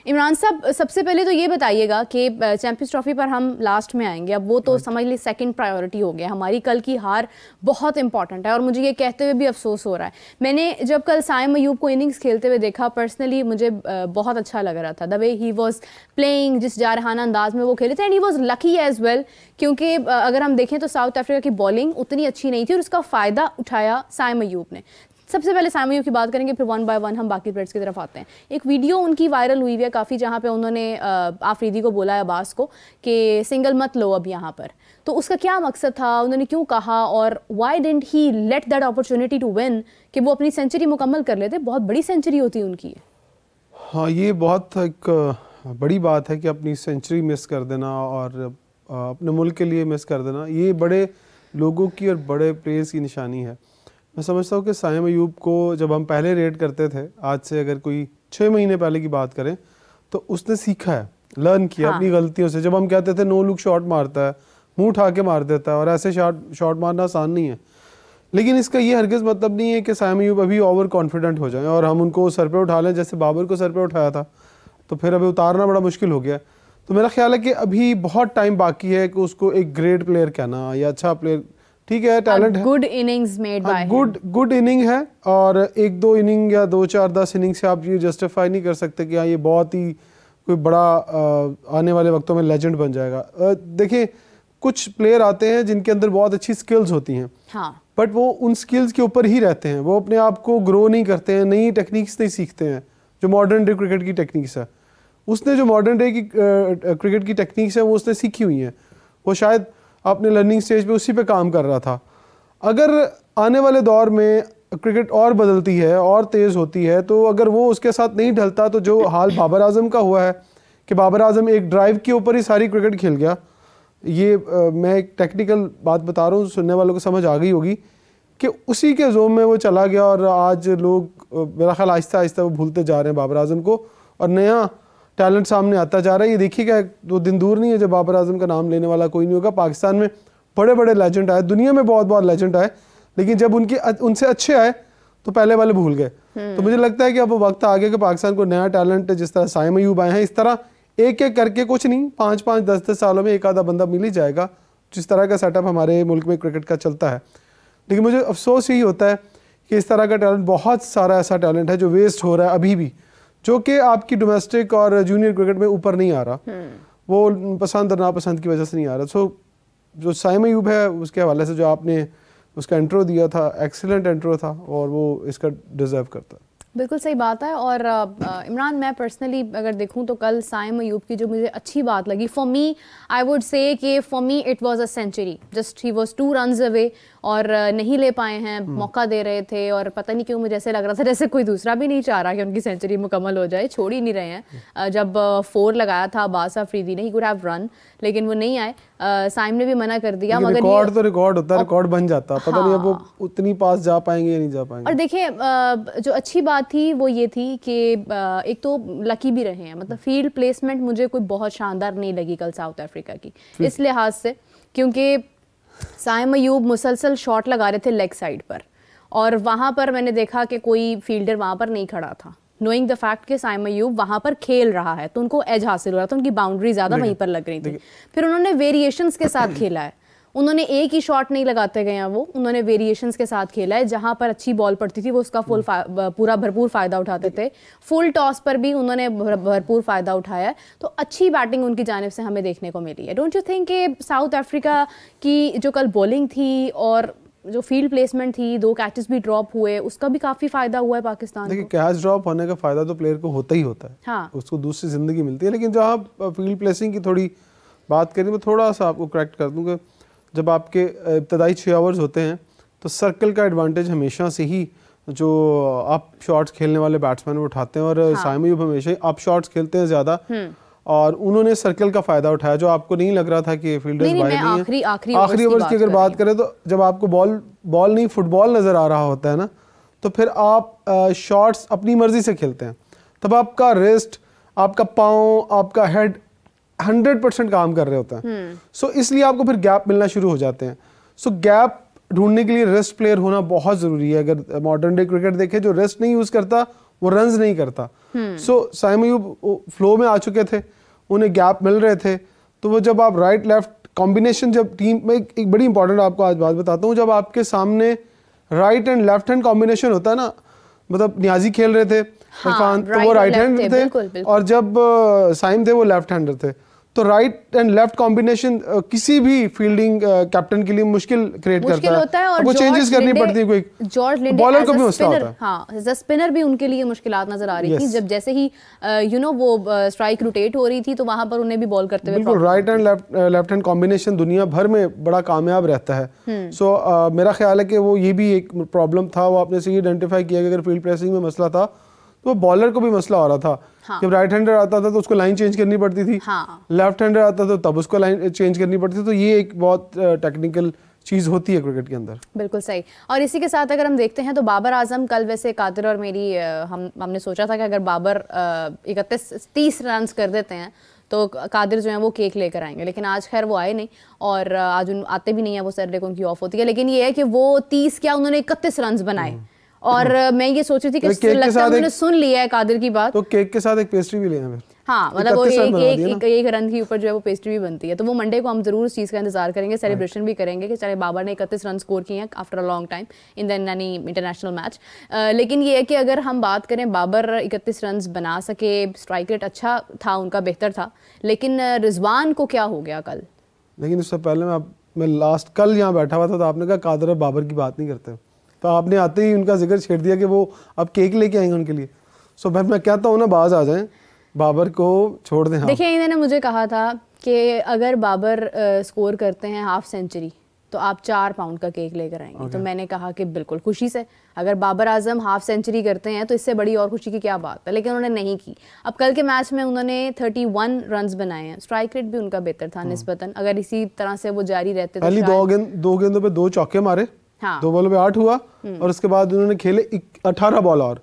इमरान साहब, सबसे पहले तो ये बताइएगा कि चैंपियंस ट्रॉफी पर हम लास्ट में आएंगे, अब वो तो समझ ली सेकंड प्रायोरिटी हो गया, हमारी कल की हार बहुत इंपॉर्टेंट है और मुझे ये कहते हुए भी अफसोस हो रहा है। मैंने जब कल साइम अयूब को इनिंग्स खेलते हुए देखा, पर्सनली मुझे बहुत अच्छा लग रहा था the way he was playing, जिस जारहाना अंदाज में वो खेले थे, and he was lucky as well, क्योंकि अगर हम देखें तो साउथ अफ्रीका की बॉलिंग उतनी अच्छी नहीं थी और उसका फ़ायदा उठाया साइम अयूब ने। सबसे पहले साइम अयूब की बात करेंगे, फिर वन बाय वन हम बाकी प्लेयर्स की तरफ आते हैं। एक वीडियो उनकी वायरल हुई है काफ़ी, जहाँ पे उन्होंने आफरीदी को बोला है, अब्बास को, कि सिंगल मत लो अब यहाँ पर। तो उसका क्या मकसद था, उन्होंने क्यों कहा, और why didn't he let that opportunity to win कि वो अपनी सेंचुरी मुकम्मल कर लेते? बहुत बड़ी सेंचुरी होती है उनकी। हाँ, ये बहुत एक बड़ी बात है कि अपनी सेंचुरी मिस कर देना और अपने मुल्क के लिए मिस कर देना, ये बड़े लोगों की और बड़े प्लेयर्स की निशानी है। मैं समझता हूँ कि साइम अयूब को जब हम पहले रेट करते थे, आज से अगर कोई 6 महीने पहले की बात करें, तो उसने सीखा है, लर्न किया अपनी गलतियों से। जब हम कहते थे नो लुक शॉट मारता है, मुंह उठा के मार देता है, और ऐसे शॉट मारना आसान नहीं है। लेकिन इसका ये हरगिज़ मतलब नहीं है कि साइम अयूब अभी ओवर कॉन्फिडेंट हो जाए और हम उनको सर पे उठा लें, जैसे बाबर को सर पे उठाया था, तो फिर अभी उतारना बड़ा मुश्किल हो गया। तो मेरा ख्याल है कि अभी बहुत टाइम बाकी है कि उसको एक ग्रेट प्लेयर कहना या अच्छा प्लेयर, ठीक है, टैलेंट है, good innings made by good inning है, और 1-2 इनिंग या 2-4-10 इनिंग से आप ये जस्टिफाई नहीं कर सकते कि हाँ ये बहुत ही कोई बड़ा आने वाले वक्तों में लेजेंड बन जाएगा। देखिए, कुछ प्लेयर आते हैं जिनके अंदर बहुत अच्छी स्किल्स होती हैं, हाँ, बट वो उन स्किल्स के ऊपर ही रहते हैं, वो अपने आप को ग्रो नहीं करते हैं, नई टेक्निक्स नहीं सीखते हैं, जो मॉडर्न डे क्रिकेट की टेक्निक्स है। उसने जो मॉडर्न डे की क्रिकेट की टेक्निक्स है वो उसने सीखी हुई हैं, वो शायद अपने लर्निंग स्टेज पे उसी पे काम कर रहा था। अगर आने वाले दौर में क्रिकेट और बदलती है और तेज़ होती है, तो अगर वो उसके साथ नहीं ढलता, तो जो हाल बाबर आजम का हुआ है कि बाबर आजम एक ड्राइव के ऊपर ही सारी क्रिकेट खेल गया, ये मैं एक टेक्निकल बात बता रहा हूँ, सुनने वालों को समझ आ गई होगी कि उसी के जोम में वो चला गया, और आज लोग मेरा ख्याल आहिस्ता आहिस्ता वो भूलते जा रहे हैं बाबर आजम को, और नया टैलेंट सामने आता जा रहा है। ये देखिएगा, 2 दिन दूर नहीं है जब बाबर आजम का नाम लेने वाला कोई नहीं होगा। पाकिस्तान में बड़े बड़े लेजेंड आए, दुनिया में बहुत बहुत लेजेंड आए, लेकिन जब उनसे अच्छे आए तो पहले वाले भूल गए। तो मुझे लगता है कि अब वो वक्त आ गया कि पाकिस्तान को नया टैलेंट, जिस तरह साइम अयूब आए हैं, इस तरह एक एक करके, कुछ नहीं 5-5, 10-10 सालों में एक आधा बंदा मिल ही जाएगा, जिस तरह का सेटअप हमारे मुल्क में क्रिकेट का चलता है। लेकिन मुझे अफसोस यही होता है कि इस तरह का टैलेंट, बहुत सारा ऐसा टैलेंट है जो वेस्ट हो रहा है अभी भी, जो कि आपकी डोमेस्टिक और जूनियर क्रिकेट में ऊपर नहीं आ रहा, वो पसंद और नापसंद की वजह से नहीं आ रहा। सो जो साइम अयूब है, उसके हवाले से जो आपने उसका इंट्रो दिया था, एक्सीलेंट इंट्रो था, और वो इसका डिज़र्व करता है। बिल्कुल सही बात है। और इमरान, मैं पर्सनली अगर देखूं तो कल साइम अयूब की जो मुझे अच्छी बात लगी, for me I would say कि for me it was a century, just he was 2 runs away, और नहीं ले पाए हैं, मौका दे रहे थे, और पता नहीं क्यों मुझे ऐसे लग रहा था जैसे कोई दूसरा भी नहीं चाह रहा कि उनकी सेंचुरी मुकम्मल हो जाए, छोड़ ही नहीं रहे हैं। जब 4 लगाया था अब्बास अफरीदी ने, ही कुड हैव रन, लेकिन वो नहीं आए। साइम ने भी मना कर दिया, मगर रिकॉर्ड तो रिकॉर्ड होता है, रिकॉर्ड बन जाता, पता नहीं अब वो उतनी पास जा पाएंगे या नहीं जा पाएंगे। और देखिए, जो अच्छी बात थी वो ये थी कि एक तो लकी भी रहे हैं, मतलब फील्ड प्लेसमेंट मुझे कोई बहुत शानदार नहीं लगी कल साउथ अफ्रीका की, इस लिहाज से, क्योंकि साइम अयूब मुसलसल शॉट लगा रहे थे लेग साइड पर, और वहाँ पर मैंने देखा कि कोई फील्डर वहाँ पर नहीं खड़ा था, नोइंग द फैक्ट कि साइम अयूब वहाँ पर खेल रहा है, तो उनको एज हासिल हो रहा था, उनकी बाउंड्री ज़्यादा वहीं पर लग रही थी। फिर उन्होंने वेरिएशंस के साथ खेला है, उन्होंने एक ही शॉट नहीं लगाते गए हैं, वो उन्होंने वेरिएशंस के साथ खेला है, जहाँ पर अच्छी बॉल पड़ती थी वो उसका पूरा भरपूर फ़ायदा उठाते थे। फुल टॉस पर भी उन्होंने भरपूर फ़ायदा उठाया है, तो अच्छी बैटिंग उनकी जानिब से हमें देखने को मिली है। डोंट यू थिंक कि साउथ अफ्रीका की जो कल बॉलिंग थी और जो फील्ड प्लेसमेंट थी, 2 कैचेस भी ड्रॉप हुए, उसका भी काफ़ी फ़ायदा हुआ है पाकिस्तान को? देखिए, कैच ड्रॉप होने का फ़ायदा तो प्लेयर को होता ही होता है, हाँ, उसको दूसरी ज़िंदगी मिलती है। लेकिन जहाँ फील्ड प्लेसिंग की थोड़ी बात करें, मैं थोड़ा सा आपको करेक्ट कर दूँ कि जब आपके इब्तदाई 6 ओवर्स होते हैं, तो सर्कल का एडवांटेज हमेशा से ही जो अप शॉट्स खेलने वाले बैट्समैन वो उठाते हैं, और साइम अयूब हमेशा ही अप शॉट्स खेलते हैं ज़्यादा, और उन्होंने सर्कल का फ़ायदा उठाया, जो आपको नहीं लग रहा था कि फील्डर्स बाहर नहीं है। आखिरी ओवर्स की अगर बात करें, तो जब आपको बॉल नहीं फुटबॉल नज़र आ रहा होता है ना, तो फिर आप शॉट्स अपनी मर्जी से खेलते हैं, तब आपका रिस्ट, आपका पाँव, आपका हेड 100% काम कर रहे होते हैं। सो इसलिए आपको फिर गैप मिलना शुरू हो जाते हैं। सो गैप ढूंढने के लिए रेस्ट प्लेयर होना बहुत ज़रूरी है। अगर मॉडर्न डे क्रिकेट देखें, जो रेस्ट नहीं यूज़ करता वो रन्स नहीं करता। सो साइम अयूब फ्लो में आ चुके थे, उन्हें गैप मिल रहे थे, तो वो जब आप राइट लेफ्ट कॉम्बिनेशन, जब टीम में एक बड़ी इंपॉर्टेंट आपको आज बात बताता हूँ, जब आपके सामने right and left hand combination होता है ना, मतलब नियाजी खेल रहे थे इरफान, तो वो राइट हैंड थे, और जब साइम थे वो लेफ्ट हैंडर थे, तो राइट एंड लेफ्ट कॉम्बिनेशन किसी भी फील्डिंग कैप्टन के लिए मुश्किल क्रिएट करता है, और वो चेंजेस करनी पड़ती है, कोई जॉर्ज लिंडे बॉलर को भी मसला होता है। हाँ, एज अ स्पिनर भी उनके लिए मुश्किलात नजर आ रही थी, जब जैसे ही वो स्ट्राइक रोटेट हो रही थी, तो वहां पर उन्हें भी बॉल करते हुए बिल्कुल right and left hand combination दुनिया भर में बड़ा कामयाब रहता है। सो मेरा ख्याल है कि वो ये भी एक प्रॉब्लम था, वो आपने सही आइडेंटिफाई किया कि अगर फील्ड प्रेसिंग में मसला था तो बॉलर को भी मसला हो रहा था। हाँ। जब राइट हैंडर आता था तो उसको लाइन चेंज करनी पड़ती थी, हाँ। लेफ्ट हैंडर आता था तब उसको लाइन चेंज करनी पड़ती थी, तो ये एक बहुत टेक्निकल चीज़ होती है क्रिकेट के अंदर। बिल्कुल सही। और इसी के साथ अगर हम देखते हैं तो बाबर आजम कल, वैसे कादिर और मेरी हमने सोचा था कि अगर बाबर 31-30 रन कर देते हैं तो कादिर जो है वो केक लेकर आएंगे, लेकिन आज खैर वो आए नहीं, और आज आते भी नहीं है, वो सैटरडे को उनकी ऑफ होती है। लेकिन ये है कि वो 30 क्या, उन्होंने 31 रन बनाए, और मैं ये सोच रही थी कि लगता है उन्होंने सुन लिया है कादिर की बात, तो केक के साथ एक पेस्ट्री भी ले आए। हाँ, मतलब वो एक रन के ऊपर जो है वो पेस्ट्री भी बनती है, तो वो मंडे को हम जरूर उस चीज़ का इंतजार करेंगे, सेलिब्रेशन भी करेंगे कि चले बाबर ने 31 रन स्कोर किए हैं after a long time in the any international match. लेकिन ये है कि अगर हम बात करें, बाबर 31 रन बना सके, स्ट्राइक रेट अच्छा था उनका, बेहतर था, लेकिन रिजवान को क्या हो गया कल? लेकिन उससे पहले मैं लास्ट कल यहाँ बैठा हुआ था, तो आपने कहा कादिर और बाबर की बात नहीं करते, तो आपने आते ही उनका जिक्र छेड़ दिया कि वो अब केक लेके आएंगे उनके लिए। सो मैं कहता हूँ ना, बाज आ जाएं, बाबर को छोड़ दें। देखिए, इन्होंने मुझे कहा था कि अगर बाबर स्कोर करते हैं हाफ सेंचुरी तो आप 4 पाउंड का केक लेकर आएंगे। तो मैंने कहा कि बिल्कुल खुशी से, अगर बाबर आजम हाफ सेंचुरी करते हैं तो इससे बड़ी और खुशी की क्या बात है, लेकिन उन्होंने नहीं की। अब कल के मैच में उन्होंने 31 रन बनाए हैं, स्ट्राइक रेट भी उनका बेहतर था निस्बतन, अगर इसी तरह से वो जारी रहते तो पहली 2 गेंदों पे 2 चौके मारे, हाँ। 2 बॉलों पे 8 हुआ, और उसके बाद उन्होंने खेले 18 बॉल और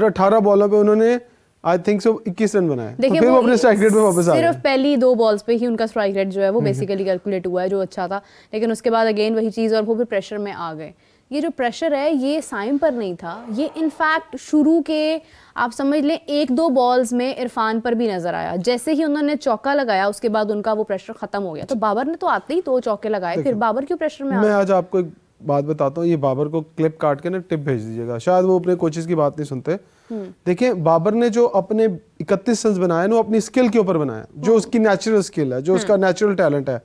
18 बॉलों पे उन्होंने आई थिंक सो 21 रन बनाए। देखिए, तो वो अपने स्ट्राइक रेट पे वापस आ गए, सिर्फ पहली 2 बॉल्स पे ही उनका स्ट्राइक रेट जो है वो बेसिकली कैलकुलेट हुआ है, जो अच्छा था, लेकिन उसके बाद अगेन वही चीज़, और वो फिर प्रेशर में आ गए। ये जो प्रेशर है ये साइम पर नहीं था, ये इनफैक्ट शुरू के आप समझ लें 1-2 बॉल्स में इरफान पर भी नजर आया। जैसे ही उन्होंने चौका लगाया उसके बाद उनका वो प्रेशर खत्म हो गया। तो बाबर ने तो आते ही 2 चौके लगाए, फिर बाबर क्यों प्रेशर में आ? मैं आज आपको एक बात बताता हूँ, ये बाबर को क्लिप काट के ना टिप भेज दीजिएगा, शायद वो अपने कोचेस की बात नहीं सुनते। देखिए, बाबर ने जो अपने 31 रन बनाए ना, वो अपनी स्किल के ऊपर बनाया, जो उसकी नेचुरल स्किल है, जो उसका नेचुरल टैलेंट है।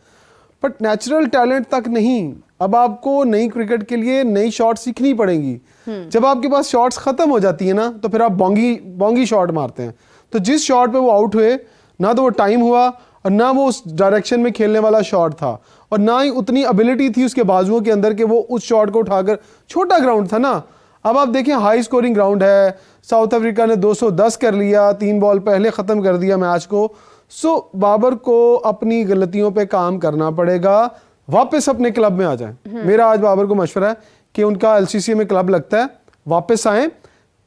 बट नेचुरल टैलेंट तक नहीं, अब आपको नई क्रिकेट के लिए नई शॉट सीखनी पड़ेगी। जब आपके पास शॉट्स खत्म हो जाती है ना, तो फिर आप बोंगी शॉट मारते हैं। तो जिस शॉट पे वो आउट हुए ना, तो वो टाइम हुआ, और ना वो उस डायरेक्शन में खेलने वाला शॉट था, और ना ही उतनी एबिलिटी थी उसके बाजुओं के अंदर कि वो उस शॉट को उठाकर, छोटा ग्राउंड था ना। अब आप देखें, हाई स्कोरिंग ग्राउंड है, साउथ अफ्रीका ने 210 कर लिया, 3 बॉल पहले ख़त्म कर दिया मैच को। सो बाबर को अपनी गलतियों पे काम करना पड़ेगा, वापस अपने क्लब में आ जाए। मेरा आज बाबर को मशवरा है कि उनका LCC में क्लब लगता है, वापस आएँ,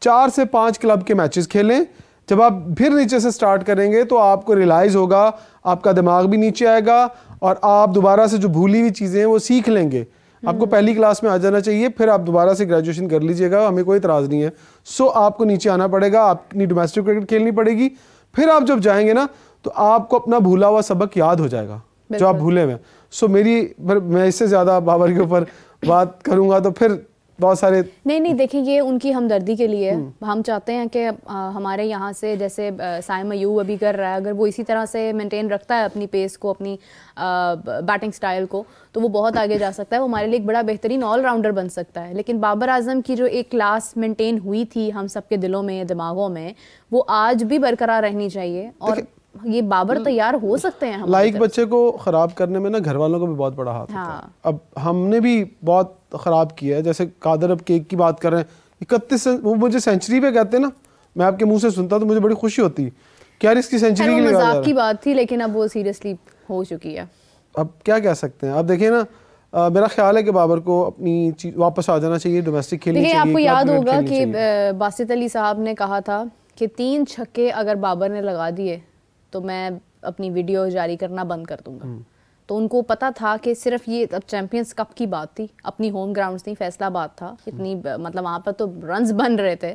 4 से 5 क्लब के मैचेस खेलें। जब आप फिर नीचे से स्टार्ट करेंगे तो आपको रियलाइज़ होगा, आपका दिमाग भी नीचे आएगा, और आप दोबारा से जो भूली हुई चीज़ें हैं वो सीख लेंगे। आपको पहली क्लास में आ जाना चाहिए, फिर आप दोबारा से ग्रेजुएशन कर लीजिएगा, हमें कोई इतराज़ नहीं है। सो आपको नीचे आना पड़ेगा, अपनी डोमेस्टिक क्रिकेट खेलनी पड़ेगी, फिर आप जब जाएंगे ना तो आपको अपना भूला हुआ सबक याद हो जाएगा जो आप भूले हुए। सो मैं इससे ज़्यादा बाबर के ऊपर बात करूँगा तो फिर बहुत सारे नहीं देखिए, ये उनकी हमदर्दी के लिए हम चाहते हैं कि हमारे यहाँ से जैसे साइम अयूब अभी कर रहा है, अगर वो इसी तरह से मेंटेन रखता है अपनी पेस को, अपनी बैटिंग स्टाइल को, तो वो बहुत आगे जा सकता है, वो हमारे लिए एक बड़ा बेहतरीन ऑलराउंडर बन सकता है। लेकिन बाबर आजम की जो एक क्लास मेंटेन हुई थी हम सबके दिलों में, दिमागों में, वो आज भी बरकरार रहनी चाहिए, और ये बाबर तैयार हो सकते हैं। लाइक बच्चे को खराब करने में ना घर वालों का भी बहुत बड़ा हाथ होता है। अब हमने भी बहुत खराब किया है, जैसे कादर अब केक की बात कर रहे हैं, 31 वो मुझे सेंचुरी पे कहते हैं ना, मैं आपके मुंह से सुनता तो मुझे बड़ी खुशी होती कि यार इसकी सेंचुरी की मजाक की बात थी, लेकिन अब वो सीरियसली हो चुकी है। अब क्या कह सकते हैं, आप देखिए ना, मेरा ख्याल है कि बाबर को अपनी चीज वापस आ जाना चाहिए, डोमेस्टिक खेलनी चाहिए। आपको याद होगा कि बासित अली साहब ने कहा था कि 3 छक्के अगर बाबर ने लगा दिए तो मैं अपनी वीडियो जारी करना बंद कर दूंगा। तो उनको पता था कि सिर्फ ये अब चैंपियंस कप की बात थी, अपनी होम ग्राउंड्स थी, फैसलाबाद था, इतनी मतलब वहाँ पर तो रन्स बन रहे थे,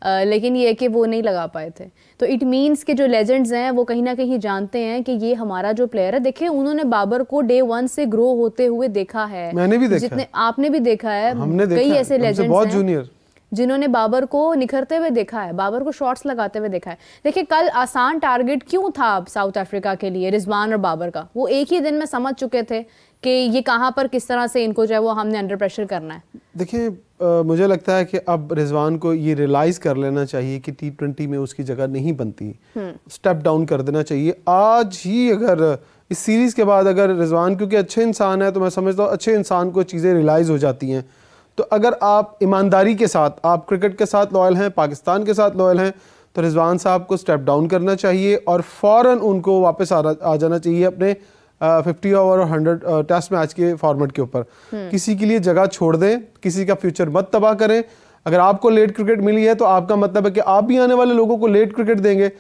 लेकिन ये है कि वो नहीं लगा पाए थे। तो इट मीन्स कि जो लेजेंड्स हैं वो कहीं ना कहीं जानते हैं कि ये हमारा जो प्लेयर है। देखिए उन्होंने बाबर को डे 1 से ग्रो होते हुए देखा है, मैंने भी देखा, जितने आपने भी देखा है, हमने देखा कई ऐसे लेजेंड्स बहुत हैं जूनियर जिन्होंने बाबर को निखरते हुए देखा है, बाबर को शॉट्स लगाते हुए देखा है। देखिए कल आसान टारगेट क्यों था साउथ अफ्रीका के लिए रिजवान और बाबर का? वो एक ही दिन में समझ चुके थे कि ये कहाँ पर किस तरह से इनको जो है वो हमने अंडर प्रेशर करना है। देखिए मुझे लगता है कि अब रिजवान को ये रियलाइज़ कर लेना चाहिए कि T20 में उसकी जगह नहीं बनती, स्टेप डाउन कर देना चाहिए आज ही। अगर इस सीरीज़ के बाद अगर रिजवान, क्योंकि अच्छे इंसान है तो मैं समझता हूँ अच्छे इंसान को चीज़ें रियलाइज़ हो जाती हैं, तो अगर आप ईमानदारी के साथ, आप क्रिकेट के साथ लॉयल हैं, पाकिस्तान के साथ लॉयल हैं, तो रिजवान साहब को स्टेप डाउन करना चाहिए और फ़ौरन उनको वापस आ जाना चाहिए अपने 50 ओवर और 100 टेस्ट मैच के फॉर्मेट के ऊपर। किसी के लिए जगह छोड़ दें, किसी का फ्यूचर मत तबाह करें। अगर आपको लेट क्रिकेट मिली है तो आपका मतलब है कि आप भी आने वाले लोगों को लेट क्रिकेट देंगे।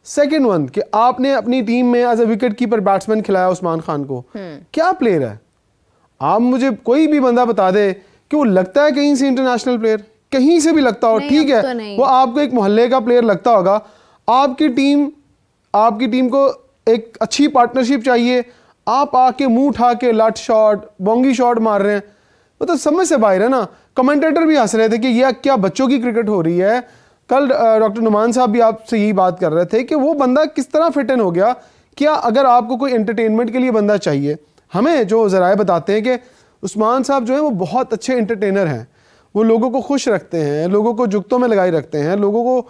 सेकेंड वन कि आपने अपनी टीम में as a wicket keeper batsman खिलाया उस्मान खान को, क्या प्लेयर है? आप मुझे कोई भी बंदा बता दे कि वो लगता है कहीं से इंटरनेशनल प्लेयर, कहीं से भी लगता हो, ठीक है, तो वो आपको एक मोहल्ले का प्लेयर लगता होगा। आपकी टीम को एक अच्छी पार्टनरशिप चाहिए, आप आके मुंह उठा के लट शॉट, बोंगी शॉट मार रहे हैं, मतलब समझ से बाहर है ना। कमेंटेटर भी हंस रहे थे कि यह क्या बच्चों की क्रिकेट हो रही है। कल डॉक्टर नुमान साहब भी आपसे यही बात कर रहे थे कि वो बंदा किस तरह फिट इन हो गया। क्या अगर आपको कोई एंटरटेनमेंट के लिए बंदा चाहिए, हमें जो ज़राए बताते हैं कि उस्मान साहब जो है वो बहुत अच्छे एंटरटेनर हैं, वो लोगों को खुश रखते हैं, लोगों को जुगतों में लगाए रखते हैं, लोगों को,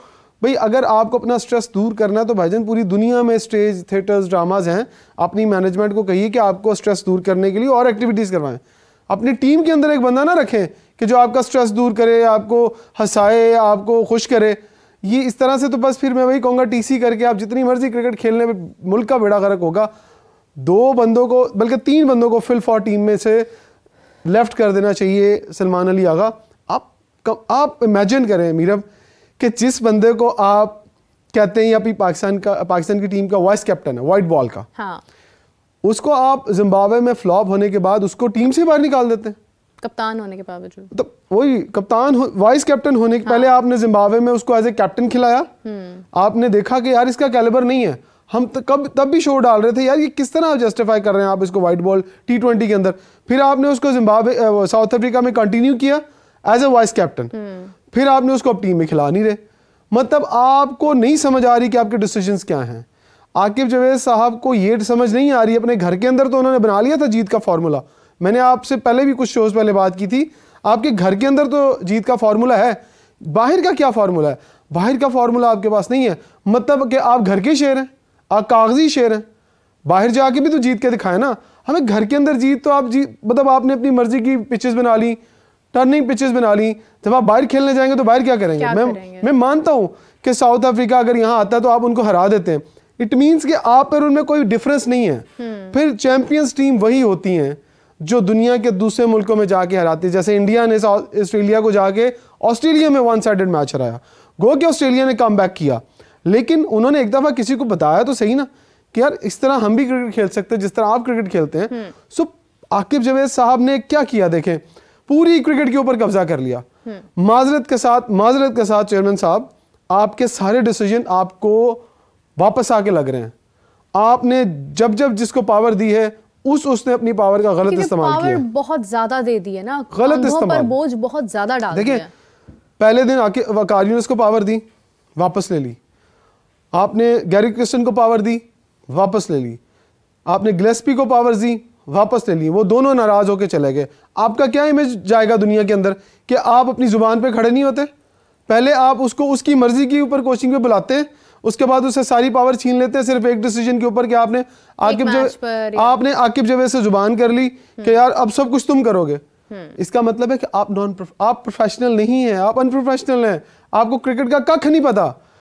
भाई अगर आपको अपना स्ट्रेस दूर करना है तो भाईजान पूरी दुनिया में स्टेज, थिएटर्स, ड्रामाज हैं। अपनी मैनेजमेंट को कहिए कि आपको स्ट्रेस दूर करने के लिए और एक्टिविटीज़ करवाएं। अपनी टीम के अंदर एक बंदा ना रखें कि जो आपका स्ट्रेस दूर करे, आपको हंसाए, आपको खुश करे। ये इस तरह से तो बस फिर मैं वही कहूँगा TC करके आप जितनी मर्जी क्रिकेट खेलने में मुल्क का बेड़ा गर्क होगा। 2 बंदों को बल्कि 3 बंदों को फिल फॉर टीम में से लेफ्ट कर देना चाहिए सलमान अली आगा। आप इमेजिन करें मीरब कि जिस बंदे को आप कहते हैं अभी पाकिस्तान की टीम का वाइस कैप्टन है, वाइट बॉल का, हाँ, उसको आप जिम्बाब्वे में फ्लॉप होने के बाद उसको टीम से बाहर निकाल देते हैं, कप्तान होने के बावजूद। तो वही कप्तान वाइस कैप्टन होने के पहले आपने जिम्बाब्वे में उसको एज ए कैप्टन खिलाया। आपने देखा कि यार इसका कैलिबर नहीं है। हम तब भी शो डाल रहे थे यार ये किस तरह जस्टिफाई कर रहे हैं आप इसको वाइट बॉल T20 के अंदर। फिर आपने उसको जिम्बाब्वे साउथ अफ्रीका में कंटिन्यू किया एज ए वाइस कैप्टन, फिर आपने उसको अब टीम में खिला नहीं रहे। मतलब आपको नहीं समझ आ रही कि आपके डिसीजंस क्या हैं। आकिब जावेद साहब को ये समझ नहीं आ रही, अपने घर के अंदर तो उन्होंने बना लिया था जीत का फार्मूला। मैंने आपसे पहले भी कुछ शोज पहले बात की थी, आपके घर के अंदर तो जीत का फार्मूला है, बाहर का क्या फार्मूला है? बाहर का फार्मूला आपके पास नहीं है। मतलब कि आप घर के शेर हैं, आप कागजी शेर हैं, बाहर जाके भी तो जीत के दिखाए ना। हमें घर के अंदर जीत तो आप मतलब आपने अपनी मर्जी की पिचेस बना ली, टर्निंग पिचेस बना ली। जब आप बाहर खेलने जाएंगे तो बाहर क्या करेंगे? मैं मानता हूं कि साउथ अफ्रीका अगर यहां आता है तो आप उनको हरा देते हैं। इट मीन्स कि आप पर उनमें कोई डिफरेंस नहीं है। फिर चैंपियंस टीम वही होती हैं जो दुनिया के दूसरे मुल्कों में जाके हराती है। जैसे इंडिया ने ऑस्ट्रेलिया को जाके ऑस्ट्रेलिया में 1 साइडेड मैच हराया, गो कि ऑस्ट्रेलिया ने कम बैक किया, लेकिन उन्होंने एक दफा किसी को बताया तो सही ना कि यार इस तरह हम भी क्रिकेट खेल सकते हैं जिस तरह आप क्रिकेट खेलते हैं। सो आकिब जावेद साहब ने क्या किया, देखें, पूरी क्रिकेट के ऊपर कब्जा कर लिया। माजरत के साथ चेयरमैन साहब, आपके सारे डिसीजन आपको वापस आके लग रहे हैं। आपने जब जिसको पावर दी है उसने अपनी पावर का गलत इस्तेमाल किया, बहुत ज्यादा दे दी है ना, गलत इस्तेमाल, बोझ बहुत ज्यादा डाल दिया। देखिए पहले दिन आके वकार यूनुस को पावर दी, वापस ले ली। आपने गैरी क्रिस्टन को पावर दी, वापस ले ली। आपने गिलेस्पी को पावर दी, वापस ले ली। वो दोनों नाराज होकर चले गए। आपका क्या इमेज जाएगा दुनिया के अंदर कि आप अपनी जुबान पे खड़े नहीं होते? पहले आप उसको उसकी मर्जी के ऊपर कोचिंग पे बुलाते हैं, उसके बाद उससे सारी पावर छीन लेते हैं सिर्फ एक डिसीजन के ऊपर कि आपने आकिब जावेद से जुबान कर ली कि यार अब सब कुछ तुम करोगे। इसका मतलब है कि आप प्रोफेशनल नहीं है, आप अनप्रोफेशनल हैं, आपको क्रिकेट का कख नहीं पता।